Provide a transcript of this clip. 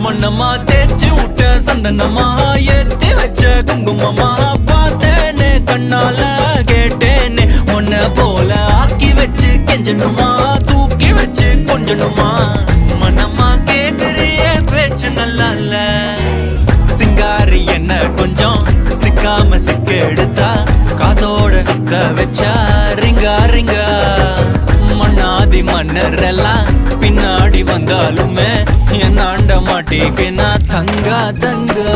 மண்ணம்மா தேய்ச்சி விட்ட சந்தனமா ஏத்தி வச்ச குங்குமமா பார்த்தேனே கண்ணால கேட்டேனே உன்ன போல ஆக்கி வச்சு கெஞ்சணுமா தூக்கி வச்சு கொஞ்சணுமா மனமா கேக்குறிய பேச்சு நல்லா இல்ல சிங்காரி என்ன கொஞ்சம் சிக்காம சிக்க எடுத்தா காதோட சுத்த வச்சா ரிங்கா ரிங்கா மண்ணாதி மன்னர் எல்லாம் பின்னாடி வந்தாலுமே என்னாண்ட மாட்டேக்கு நான் தங்கா தங்கா